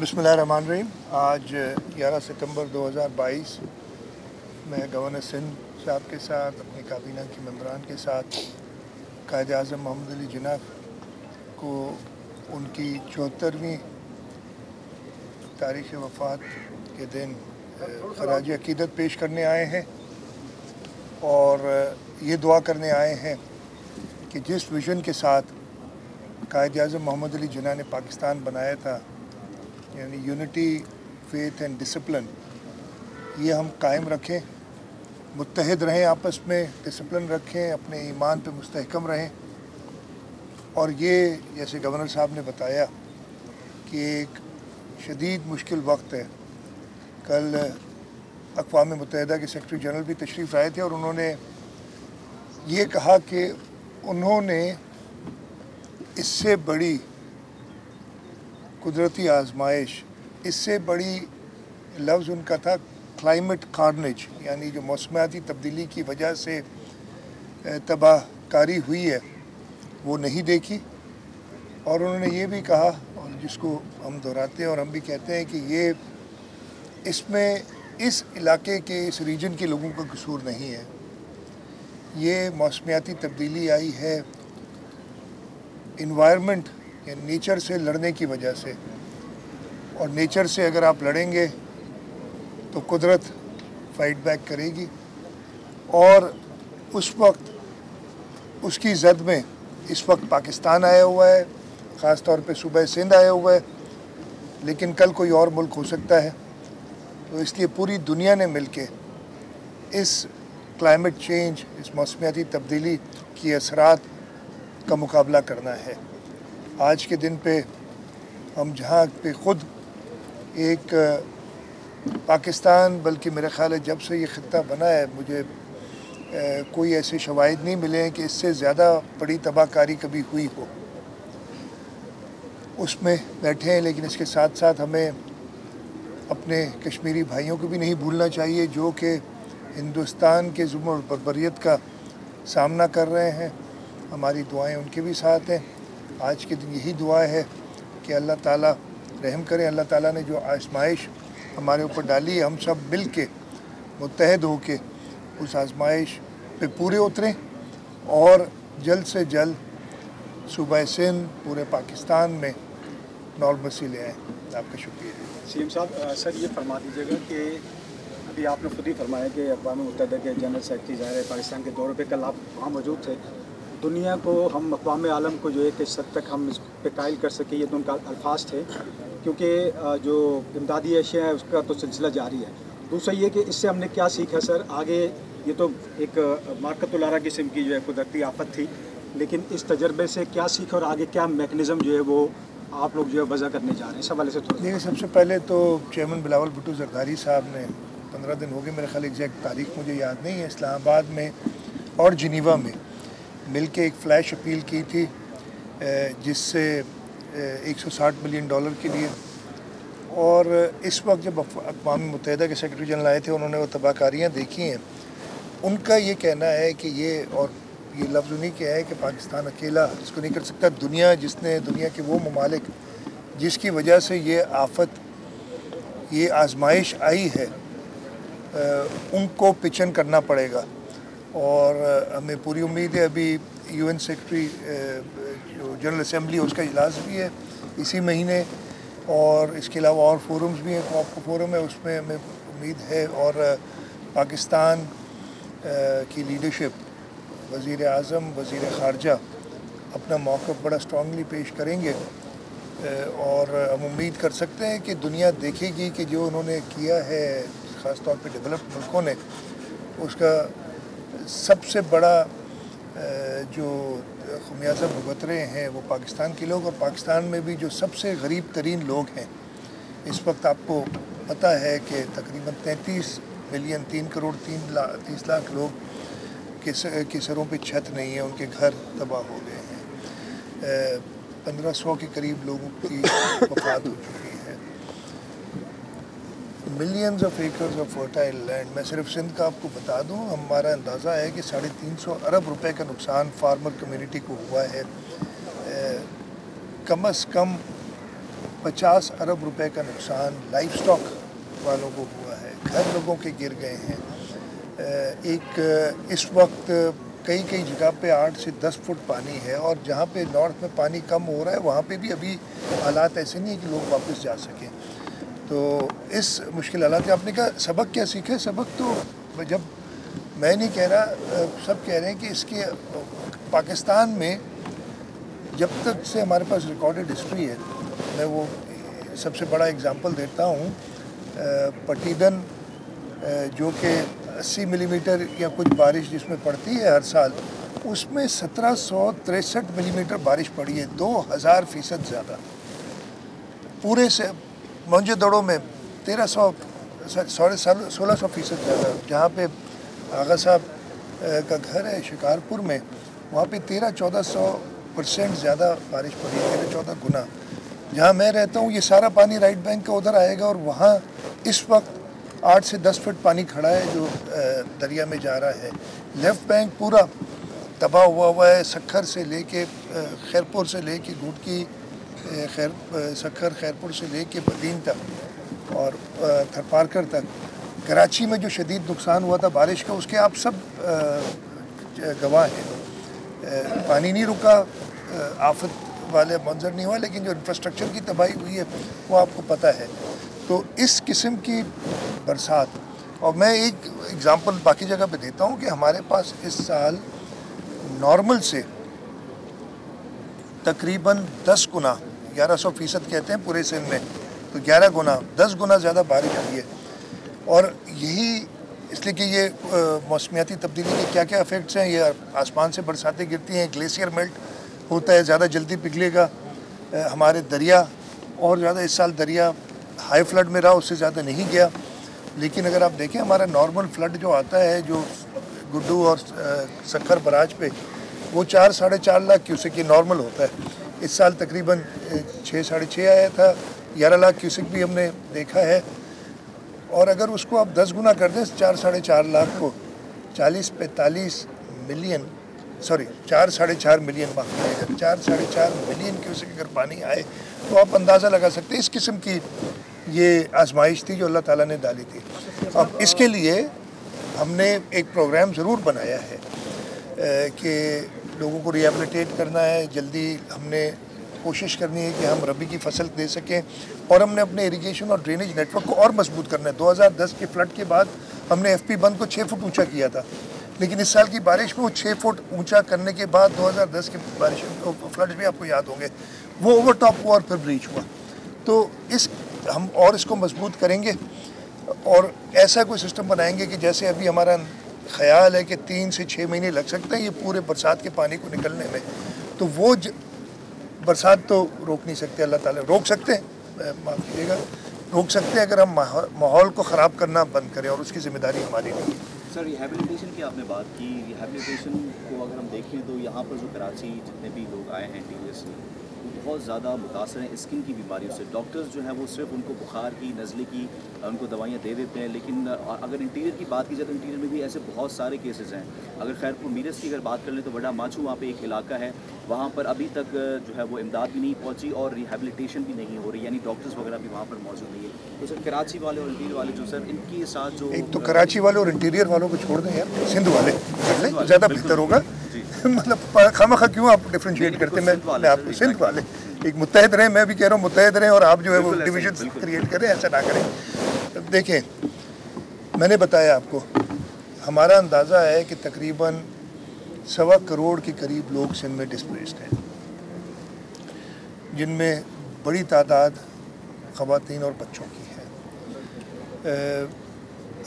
बिस्मिल्लाहिर्रहमानिर्रहीम। आज 11 सितंबर 2022 मैं गवर्नर सिंध साहब के साथ अपनी काबीना के मेंबरान के साथ कायद आज़म मोहम्मद अली जिन्ना को उनकी 74वीं तारीख़ वफ़ात के दिन ख़राज अक़ीदत पेश करने आए हैं और ये दुआ करने आए हैं कि जिस विज़न के साथ कायद आज़म मोहम्मद अली जिन्ना ने पाकिस्तान बनाया था, यानी यूनिटी, फेथ एंड डिसिप्लिन, ये हम कायम रखें, मुत्तहिद रहें, आपस में डिसिप्लिन रखें, अपने ईमान पे मुस्तहकम रहें। और ये जैसे गवर्नर साहब ने बताया कि एक शदीद मुश्किल वक्त है। कल अक़वाम मुत्तहिदा के सेक्रेटरी जनरल भी तशरीफ़ लाए थे और उन्होंने ये कहा कि उन्होंने इससे बड़ी कुदरती आजमाइश, इससे बड़ी लफ्ज़ उनका था क्लाइमेट कार्नेज, यानी जो मौसमियाती तब्दीली की वजह से तबाहकारी हुई है वो नहीं देखी। और उन्होंने ये भी कहा, और जिसको हम दोहराते हैं और हम भी कहते हैं कि ये इसमें इस इलाके के, इस रीजन के लोगों का कसूर नहीं है, ये मौसमियाती तब्दीली आई है इन्वायरमेंट या नेचर से लड़ने की वजह से। और नेचर से अगर आप लड़ेंगे तो कुदरत फाइट बैक करेगी। और उस वक्त उसकी जद में इस वक्त पाकिस्तान आया हुआ है, ख़ास तौर पे सूबा सिंध आया हुआ है, लेकिन कल कोई और मुल्क हो सकता है। तो इसलिए पूरी दुनिया ने मिलके इस क्लाइमेट चेंज, इस मौसमियाती तब्दीली की असरात का मुकाबला करना है। आज के दिन पे हम जहाँ पे ख़ुद एक पाकिस्तान, बल्कि मेरा ख़्याल है जब से ये ख़ित्ता बना है मुझे कोई ऐसे शवाहिद नहीं मिले हैं कि इससे ज़्यादा बड़ी तबाहकारी कभी हुई हो, उसमें बैठे हैं। लेकिन इसके साथ साथ हमें अपने कश्मीरी भाइयों को भी नहीं भूलना चाहिए जो कि हिंदुस्तान के जुल्म और बर्बरियत का सामना कर रहे हैं। हमारी दुआएं उनके भी साथ हैं। आज के दिन यही दुआ है कि अल्लाह ताला रहम करें। अल्लाह ताला ने जो आजमाइश हमारे ऊपर डाली है, हम सब मिल के मुत्तहद हो के उस आजमाइश पे पूरे उतरें और जल्द से जल्द सूबा सिंध, पूरे पाकिस्तान में नॉर्मसी ले आएँ। आपका शुक्रिया। सीएम साहब, सर ये फरमा दीजिएगा कि अभी आपने खुद ही फरमाया कि अक़वाम मुत्तहिदा के जनरल सेक्रेटरी ज़ाहिर है पाकिस्तान के दौरे पे, कल आप वहाँ मौजूद थे। दुनिया को, हम अक़वाम आलम को जो है किस हद तक हम इस पे कायल कर सके, ये तो उनका अल्फाज थे, क्योंकि जो इमदादी अशिया है उसका तो सिलसिला जारी है। दूसरा ये कि इससे हमने क्या सीखा सर आगे। ये तो एक मारकतुल आरा किस्म की जो है कुदरती आफत थी, लेकिन इस तजर्बे से क्या सीखा और आगे क्या मैकेनिज़्म जो है वो आप लोग जो है वज़ा करने जा रहे हैं, इस हवाले से थोड़ा। देखिए, सबसे पहले तो चेयरमैन बिलावल भुट्टो ज़रदारी साहब ने 15 दिन हो गए मेरे ख्याल, एग्जैक्ट तारीख मुझे याद नहीं है, इस्लामाबाद में और जिनीवा में मिल के एक फ़्लैश अपील की थी जिससे $160 मिलियन के लिए। और इस वक्त जब अक़वाम मुत्तहिदा के सेक्रेटरी जनरल आए थे, उन्होंने वो तबाहकारियाँ देखी हैं। उनका ये कहना है कि ये लफ्ज़ उन्हीं के है कि पाकिस्तान अकेला इसको नहीं कर सकता। दुनिया के वो ममालिक जिसकी वजह से ये आफत, ये आजमाइश आई है, उनको पिचन करना पड़ेगा। और हमें पूरी उम्मीद है, अभी UN सेक्रेटरी जो जनरल असम्बली है उसका इजलास भी है इसी महीने, और इसके अलावा और फोरम्स भी हैं, कॉप फोरम है, उसमें हमें उम्मीद है। और पाकिस्तान की लीडरशिप, वज़ीर आज़म, वज़ीर ख़ारजा अपना मौक़िफ़ बड़ा स्ट्रांगली पेश करेंगे। और हम उम्मीद कर सकते हैं कि दुनिया देखेगी कि जो उन्होंने किया है, ख़ास तौर पे डेवलप्ड मुल्कों ने, उसका सबसे बड़ा जो खमियाजा भुगत रहे हैं वो पाकिस्तान के लोग। और पाकिस्तान में भी जो सबसे गरीब तरीन लोग हैं इस वक्त, आपको पता है कि तकरीबन 33 मिलियन, 3 करोड़ 30 लाख लोग के सरों पे छत नहीं है, उनके घर तबाह हो गए हैं। 1500 के करीब लोगों की वफ़ात हो चुकी है। Millions of acres of fertile land, मैं सिर्फ सिंध का आपको बता दूं, हमारा अंदाज़ा है कि 350 अरब रुपए का नुकसान फार्मर कम्युनिटी को हुआ है। कम अज़ कम 50 अरब रुपए का नुकसान लाइफ स्टॉक वालों को हुआ है, घर लोगों के गिर गए हैं। एक इस वक्त कई कई जगह पे 8 से 10 फुट पानी है, और जहाँ पे नॉर्थ में पानी कम हो रहा है वहाँ पे भी अभी हालात ऐसे नहीं है कि लोग वापस जा सकें। तो इस मुश्किल हालात में आपने कहा सबक क्या सीखा है? सबक तो जब मैं नहीं कह रहा, सब कह रहे हैं कि इसके पाकिस्तान में जब तक से हमारे पास रिकॉर्डेड हिस्ट्री है, मैं वो सबसे बड़ा एग्जांपल देता हूँ, पटीदन जो कि 80 मिलीमीटर या कुछ बारिश जिसमें पड़ती है हर साल, उसमें 1763 मिलीमीटर बारिश पड़ी है, 2000% ज़्यादा। पूरे से मोहनजोदड़ो में 1600% ज़्यादा। जहाँ पे आगा साहब का घर है शिकारपुर में, वहाँ पे 1300-1400% ज़्यादा बारिश पड़ी है, 13-14 गुना। जहाँ मैं रहता हूँ ये सारा पानी राइट बैंक का उधर आएगा, और वहाँ इस वक्त 8 से 10 फुट पानी खड़ा है जो दरिया में जा रहा है। लेफ़्ट बैंक पूरा तबाह हुआ है, सखर से लेके खैरपुर से लेके घुटकी, सखर खैरपुर से लेके बदीन तक और थरपारकर तक। कराची में जो शदीद नुकसान हुआ था बारिश का, उसके आप सब गवाह हैं। पानी नहीं रुका, आफत वाले मंजर नहीं हुआ, लेकिन जो इंफ्रास्ट्रक्चर की तबाही हुई है वो आपको पता है। तो इस किस्म की बरसात, और मैं एक एग्ज़ाम्पल बाकी जगह पे देता हूँ कि हमारे पास इस साल नॉर्मल से तकरीबन 10 गुना, 1100% कहते हैं पूरे सिंध में, तो 11 गुना 10 गुना ज़्यादा बारिश हुई है। और यही इसलिए कि ये मौसमियाती तब्दीली के क्या क्या इफ़ेक्ट्स हैं, ये आसमान से बरसातें गिरती हैं, ग्लेशियर मेल्ट होता है, ज़्यादा जल्दी पिघलेगा, हमारे दरिया और ज़्यादा, इस साल दरिया हाई फ्लड में रहा, उससे ज़्यादा नहीं गया। लेकिन अगर आप देखें हमारा नॉर्मल फ्लड जो आता है, जो गुड्डू और सखर बराज पे, वो 4-4.5 लाख क्यूसेक की नॉर्मल होता है। इस साल तकरीबन 6-6.5 आया था, 11 लाख क्यूसेक भी हमने देखा है। और अगर उसको आप 10 गुना कर दें 4-4.5 लाख को, 40-45 मिलियन, सॉरी 4-4.5 मिलियन, माफ कीजिएगा, 4-4.5 मिलियन क्यूसेक अगर पानी आए तो आप अंदाज़ा लगा सकते हैं इस किस्म की ये आजमाइश थी जो अल्लाह ताला ने डाली थी। अब इसके लिए हमने एक प्रोग्राम ज़रूर बनाया है कि लोगों को रिहेबिलिटेट करना है। जल्दी हमने कोशिश करनी है कि हम रबी की फसल दे सकें, और हमने अपने इरिगेशन और ड्रेनेज नेटवर्क को और मजबूत करना है। 2010 के फ्लड के बाद हमने FP बंद को 6 फुट ऊँचा किया था, लेकिन इस साल की बारिश में वो 6 फुट ऊंचा करने के बाद 2010 के बारिश फ्लड्स भी आपको याद होंगे, वो ओवर टॉप हुआ और फिर ब्रीच हुआ। तो हम और इसको मजबूत करेंगे और ऐसा कोई सिस्टम बनाएंगे कि जैसे अभी हमारा ख्याल है कि 3 से 6 महीने लग सकते हैं ये पूरे बरसात के पानी को निकलने में, तो वो बरसात तो रोक नहीं सकते, अल्लाह ताला रोक सकते हैं, माफ़ कीजिएगा, रोक सकते हैं अगर हम माहौल को ख़राब करना बंद करें, और उसकी ज़िम्मेदारी हमारी नहीं है। सर, रिहेबिलिटेशन की आपने बात की, रिहेबिलिटेशन को अगर हम देखें तो यहाँ पर जो कराची जितने भी लोग आए हैं टीवीएस से, वो बहुत ज़्यादा मुतासर हैं स्किन की बीमारियों से। डॉक्टर्स जो हैं वो सिर्फ उनको बुखार की, नज़ले की उनको दवाइयाँ दे देते हैं, लेकिन अगर इंटीरियर की बात की जाए तो इंटीरियर में भी ऐसे बहुत सारे केसेस हैं। अगर खैरपुर मीरस की अगर बात कर लें तो बड़ा माचू वहाँ पे एक इलाका है, वहाँ पर अभी तक जो है वो इमदाद भी नहीं पहुँची और रिहेबिलिटेशन भी नहीं हो रही, यानी डॉक्टर्स वगैरह भी वहाँ पर मौजूद नहीं है। तो सर कराची वाले और इंटीरियर वाले जो सर इनके साथ जो, एक तो कराची वाले और इंटीरियर वालों को छोड़ दें यार, सिंध वाले ज़्यादा बेहतर होगा। मतलब खामखा क्यों आप डिफ्रेंशिएट करते हैं? मैं आपको सिंध वाले एक मुत्तहद रहें, मैं भी कह रहा हूँ मुत्तहद रहें, और आप जो है वो डिविजन क्रिएट करें, ऐसा ना करें। देखें, मैंने बताया आपको, हमारा अंदाज़ा है कि तकरीबन 1.25 करोड़ के करीब लोग सिंध में डिस्प्लेस्ड हैं, जिनमें बड़ी तादाद ख़वातीन और बच्चों की है।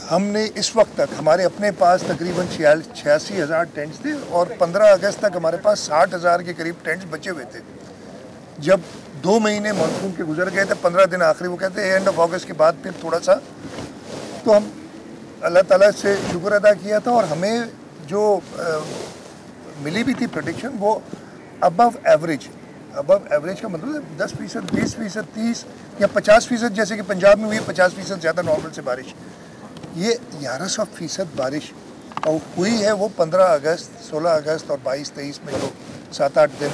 हमने इस वक्त तक हमारे अपने पास तकरीबन 86,000 टेंट्स थे, और 15 अगस्त तक हमारे पास 60,000 के करीब टेंट्स बचे हुए थे। जब 2 महीने मानसून के गुजर गए थे, 15 दिन आखिरी, वो कहते हैं एंड ऑफ अगस्त के बाद फिर थोड़ा सा, तो हम अल्लाह ताला से शुक्र अदा किया था, और हमें जो मिली भी थी प्रेडिक्शन वो अबव एवरेज का मतलब है 10%, 20%, 30 या 50%, जैसे कि पंजाब में हुई 50% ज़्यादा नॉर्मल से बारिश। ये 1100% बारिश और हुई है वो 15 अगस्त, 16 अगस्त और 22-23 में जो 7-8 दिन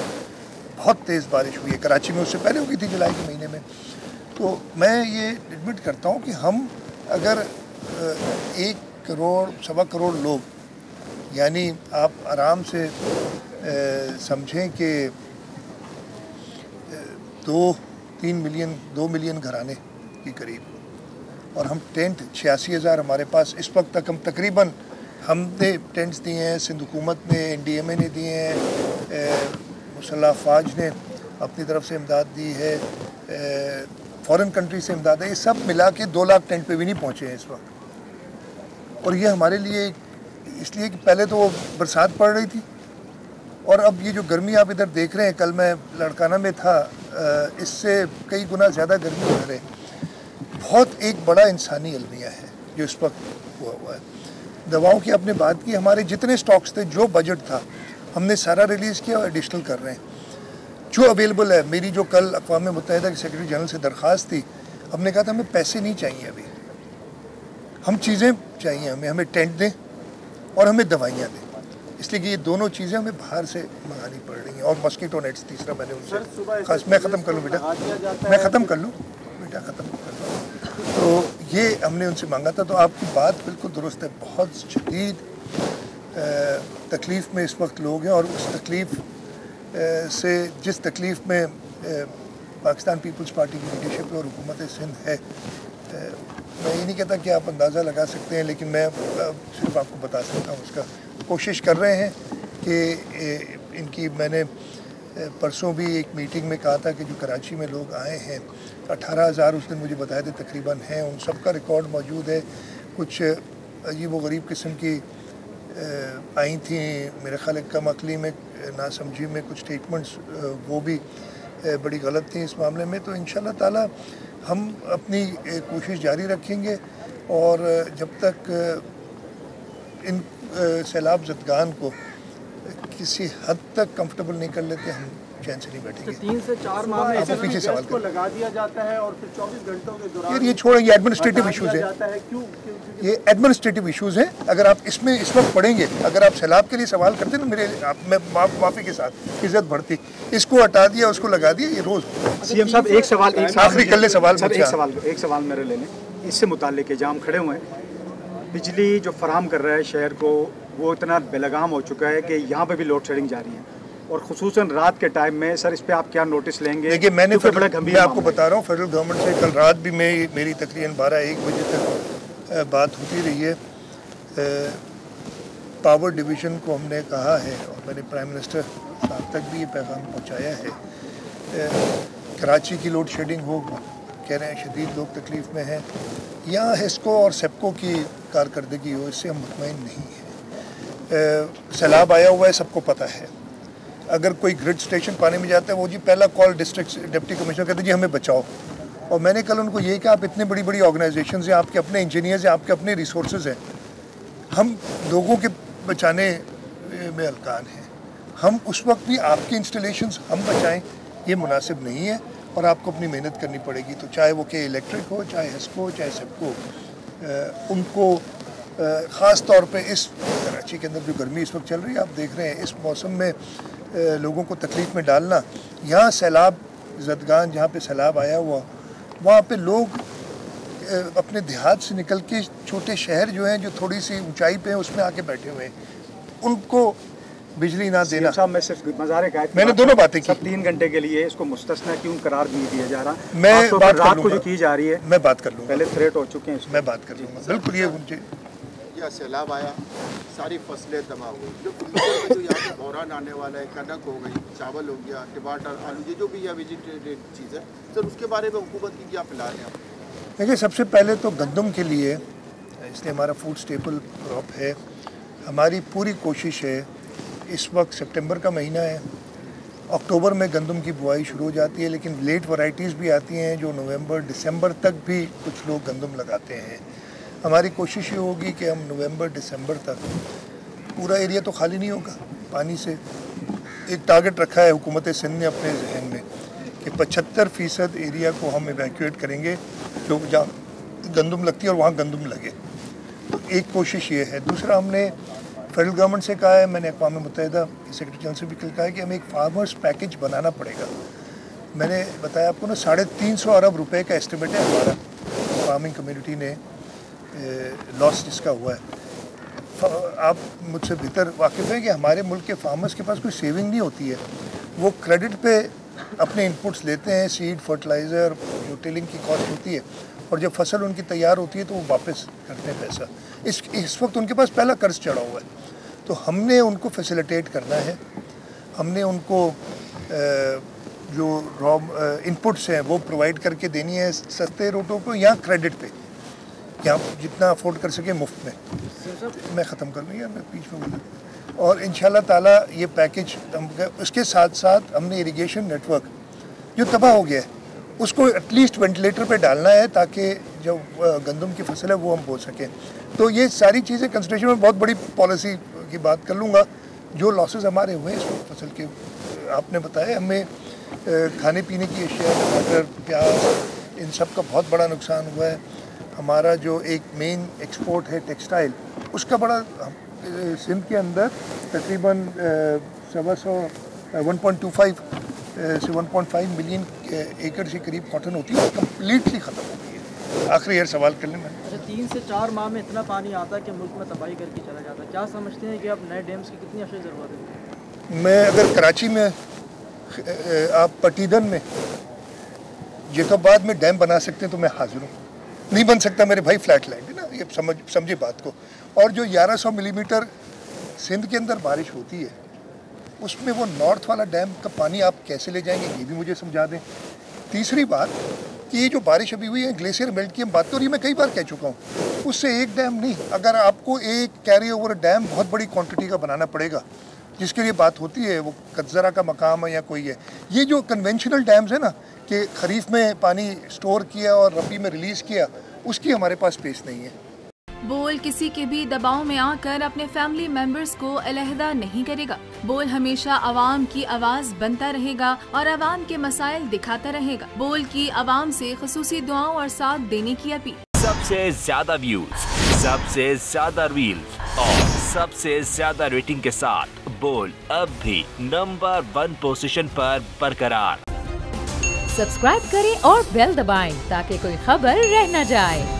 बहुत तेज़ बारिश हुई है। कराची में उससे पहले हुई थी जुलाई के महीने में। تو میں یہ ایڈمٹ کرتا ہوں کہ ہم اگر 1 کروڑ 1.25 کروڑ لوگ، یعنی آپ آرام سے سمجھیں کہ 2 ملین گھرانے کے قریب، اور ہم ٹینٹ 86,000 ہمارے پاس اس وقت تک، ہم تقریباً ہم نے ٹینٹس دیے ہیں، سندھ حکومت نے NDMA نے دیے ہیں، مسلح افواج نے اپنی طرف سے امداد دی ہے، فورن کنٹری سے امداد ہے، یہ سب ملا کے 2 لاکھ ٹینٹ پہ بھی نہیں پہنچے ہیں اس وقت. اور یہ ہمارے لیے اس لیے کہ پہلے تو وہ برسات پڑ رہی تھی، اور اب یہ جو گرمی آپ ادھر دیکھ رہے ہیں، کل میں لڑکانہ میں تھا، اس سے کئی گنا زیادہ گرمی ادھر ہے. بہت ایک بڑا انسانی المیہ ہے جو اس وقت ہوا ہے. دواؤں کی آپ نے بات کی، ہمارے جتنے سٹاکس تھے، جو بجٹ تھا ہم نے سارا ریلیز کیا اور ایڈیشنل کر رہے ہیں جو اویلیبل ہے. میری جو کل اقوام متحدہ کے سیکرٹری جنرل سے درخواست تھی، ہم نے کہا تھا ہمیں پیسے نہیں چاہیے ابھی، ہم چیزیں چاہیے، ہمیں ٹینٹ دیں اور ہمیں دوائیاں دیں، اس لیے کہ یہ دونوں چیزیں ہمیں باہر سے منگانی پڑ رہی ہیں. اور ماسکیٹو نیٹس تیسرا میں نے ان سے میں ختم کر لوں بیٹا، میں ختم کر لوں بیٹا، ختم کر لوں. تو یہ ہم نے ان سے مانگا تھا. تو آپ کی بات بالکل درست ہے، بہت شدید تکلیف میں اس وقت لوگ ہیں، اور اس تکلیف سے جس تکلیف میں پاکستان پیپلز پارٹی کی لیڈرشپ اور حکومت سندھ ہے، میں یہ نہیں کہتا کہ آپ اندازہ لگا سکتے ہیں، لیکن میں صرف آپ کو بتا سکتا ہوں اس کا. کوشش کر رہے ہیں کہ ان کی، میں نے پرسوں بھی ایک میٹنگ میں کہا تھا کہ جو کراچی میں لوگ آئے ہیں 18,000 اس دن مجھے بتایا تھے تقریباً ہیں، ان سب کا ریکارڈ موجود ہے. کچھ عجیب و غریب قسم کی آئی تھیں، میرے خیال ہے کم عقلی میں، ناسمجھی میں کچھ اسٹیٹمنٹس، وہ بھی بڑی غلط تھیں اس معاملے میں. تو انشاءاللہ تعالی ہم اپنی کوشش جاری رکھیں گے، اور جب تک ان سیلاب زدگان کو کسی حد تک کمفرٹیبل نہیں کر لیتے، ہم چین سے نہیں بیٹھیں گے. 3 سے 4 ماہ میں آپ پیچھے سوال کو لگا دیا جاتا ہے اور پھر 24 گھنٹوں کے دوران یار یہ چھوڑیں، یہ ایڈمنسٹریٹو ایشوز ہیں، یہ ایڈمنسٹریٹو ایشوز ہیں. اگر آپ اس میں اس وقت پڑھیں گے، اگر آپ سیلاب کے لیے سوال کرتے نا، میرے میں معافی کے ساتھ عزت بڑھتی، اس کو ہٹا دیا، اس کو لگا دیا، یہ روز. سی ایم صاحب ایک سوال آخری کل سوال ایک سوال میرے لے لیں اس سے متعلق ہے. جہاں ہم کھڑے ہوئے ہیں، بجلی جو فراہم کر رہا ہے شہر کو، وہ اتنا بے لگام ہو چکا ہے کہ یہاں پہ بھی لوڈ شیڈنگ جاری ہے، اور خصوصاً رات کے ٹائم میں. سر اس پہ آپ کیا نوٹس لیں گے؟ دیکھیے میں آپ کو بتا رہا ہوں، فیڈرل گورنمنٹ سے کل رات بھی میری تقریباً 12-1 بجے تک بات ہوتی رہی ہے. پاور ڈویژن کو ہم نے کہا ہے، اور میں نے پرائم منسٹر صاحب تک بھی یہ پیغام پہنچایا ہے، کراچی کی لوڈ شیڈنگ ہو، کہہ رہے ہیں شدید لوگ تکلیف میں ہیں، یا ہسکو اور سیپکو کی کارکردگی ہو، اس سے ہم مطمئن نہیں ہیں. سیلاب آیا ہوا ہے، سب کو پتہ ہے. اگر کوئی گرڈ سٹیشن پانی میں جاتا ہے، وہ جی پہلا کال ڈسٹرکٹ ڈپٹی کمشنر کہتے ہیں جی ہمیں بچاؤ. اور میں نے کل ان کو یہ کہا، آپ اتنے بڑی بڑی آرگنائزیشنز ہیں، آپ کے اپنے انجینئرز ہیں، آپ کے اپنے ریسورسز ہیں، ہم لوگوں کے بچانے میں ہلکان ہیں. ہم اس وقت بھی آپ کی انسٹالیشنز ہم بچائیں، یہ مناسب نہیں ہے، اور آپ کو اپنی محنت کرنی پڑے گی. تو چاہے وہ کہ الیکٹرک ہو، چاہے ہسکو ہو، چاہے سیپکو، ان کو خاص طور پہ اس کراچی کے اندر جو گرمی اس وقت چل رہی ہے، آپ دیکھ رہے ہیں اس موسم میں لوگوں کو تکلیف میں ڈالنا. یہاں سیلاب زدگان، جہاں پہ سیلاب آیا ہوا، وہاں پہ لوگ اپنے دیہات سے نکل کے چھوٹے شہر جو ہیں، جو تھوڑی سی اونچائی پہ ہیں، اس میں آ کے بیٹھے ہوئے ہیں. ان کو بجلی نہ دینا. صاحب میں صرف میں نے دونوں باتیں کی. 3 گھنٹے کے لیے اس کو مستثنا کیوں قرار دیا جا رہا؟ میں بات کر رات لوں کو گا، جو کی جا رہی ہے، میں بات کر لوں گا، پہلے تھریٹ ہو چکے ہیں، میں بات کر لوں گا. بالکل یہ سیلاب آیا، ساری فصلیں تباہ ہوئی، جو یہاں پہ بحران آنے والا ہے، کنک ہو گئی، چاول ہو گیا، ٹماٹر، آلو، یہ جو بھی یہ ویجیٹیبل چیز ہے، سر اس کے بارے میں حکومت کی کیا پلان ہے؟ دیکھیے سب سے پہلے تو گندم کے لیے، اس لیے ہمارا فوڈ سٹیپل کراپ ہے، ہماری پوری کوشش ہے. اس وقت سپٹمبر کا مہینہ ہے، اکتوبر میں گندم کی بوائی شروع ہو جاتی ہے، لیکن لیٹ ورائٹیز بھی آتی ہیں جو نومبر دسمبر تک بھی کچھ لوگ گندم لگاتے ہیں. ہماری کوشش یہ ہوگی کہ ہم نومبر دسمبر تک، پورا ایریا تو خالی نہیں ہوگا پانی سے. ایک ٹارگٹ رکھا ہے حکومت سندھ نے اپنے ذہن میں کہ 75% ایریا کو ہم ایویکویٹ کریں گے جو جہاں گندم لگتی ہے اور وہاں گندم لگے. تو ایک کوشش یہ ہے. دوسرا ہم نے فیڈرل گورنمنٹ سے کہا ہے، میں نے اقوام متحدہ کے سیکرٹری جنرل سے بھی کہا ہے کہ ہمیں ایک فارمرز پیکج بنانا پڑے گا. मैंने बताया आपको ना 350 अरब रुपए का एस्टिमेट है हमारा फार्मिंग कम्युनिटी ने लॉस जिसका हुआ है। आप मुझसे बेहतर वाकिफ़ हैं कि हमारे मुल्क के फार्मर्स के पास कोई सेविंग नहीं होती है, वो क्रेडिट पे अपने इनपुट्स लेते हैं, सीड, फर्टिलाइज़र, जो टिलिंग की कॉस्ट होती है, और जब फसल उनकी तैयार होती है तो वो वापस करते हैं पैसा। इस वक्त उनके पास पहला कर्ज चढ़ा हुआ है, तो हमने उनको फैसिलिटेट करना है। हमने उनको जो रॉ इनपुट्स हैं वो प्रोवाइड करके देनी है सस्ते रेटों पर या क्रेडिट पे, या जितना अफोर्ड कर सके मुफ्त में। मैं ख़त्म कर लूँगा, मैं बीच में बोलूँ। और इंशाल्लाह ताला ये पैकेज हम, उसके साथ साथ हमने इरिगेशन नेटवर्क जो तबाह हो गया है उसको एटलीस्ट वेंटिलेटर पे डालना है, ताकि जो गंदम की फसल है वो हम बो सकें। तो ये सारी चीज़ें कंसिडरेशन में, बहुत बड़ी पॉलिसी की बात कर लूँगा। जो लॉसेस हमारे हुए इस फसल के, आपने बताया, हमें खाने पीने की अशिया, टमाटर, प्याज, इन सब का बहुत बड़ा नुकसान हुआ है। हमारा जो एक मेन एक्सपोर्ट है टेक्सटाइल, उसका बड़ा, सिंध के अंदर तकरीबन 1.25 से 1.5 मिलियन एकड़ से करीब कॉटन होती है, कम्प्लीटली ख़त्म हो गई है। आखिरी यार सवाल कर लें मैं। अच्छा, 3 से 4 माह में इतना पानी आता है कि मुल्क में तबाही करके चला जाता है। क्या समझते हैं कि अब नए डैम्स की कितनी अशद ज़रूरत है? मैं अगर कराची में, आप पटीदन में, जैकोबाद में डैम बना सकते हैं तो मैं हाजिर हूँ। नहीं बन सकता मेरे भाई, फ्लैट लैंड है ना, ये समझे बात को। और जो 1100 मिलीमीटर सिंध के अंदर बारिश होती है, उसमें वो नॉर्थ वाला डैम का पानी आप कैसे ले जाएंगे, ये भी मुझे समझा दें। तीसरी बात कि ये जो बारिश अभी हुई है, ग्लेशियर मेल्ट की हम बात करें, मैं कई बार कह चुका हूँ, उससे एक डैम नहीं, अगर आपको एक कैरी ओवर डैम बहुत बड़ी क्वांटिटी का बनाना पड़ेगा, जिसके लिए बात होती है वो कचरा का मकाम है या कोई है। ये जो कन्वेंशनल डैम्स है ना, कि खरीफ में पानी स्टोर किया और रबी में रिलीज़ किया, उसकी हमारे पास स्पेस नहीं है। बोल किसी के भी दबाव में आकर अपने फैमिली मेंबर्स को अलहदा नहीं करेगा। बोल हमेशा आवाम की आवाज बनता रहेगा और आवाम के मसाइल दिखाता रहेगा। बोल की आवाम से खुसूसी दुआओं और साथ देने की अपील। सबसे ज्यादा व्यूज, सबसे ज्यादा रील्स और सबसे ज्यादा रेटिंग के साथ बोल अब भी नंबर 1 पोजीशन पर बरकरार। सब्सक्राइब करें और बेल दबाएं ताकि कोई खबर रह न जाए।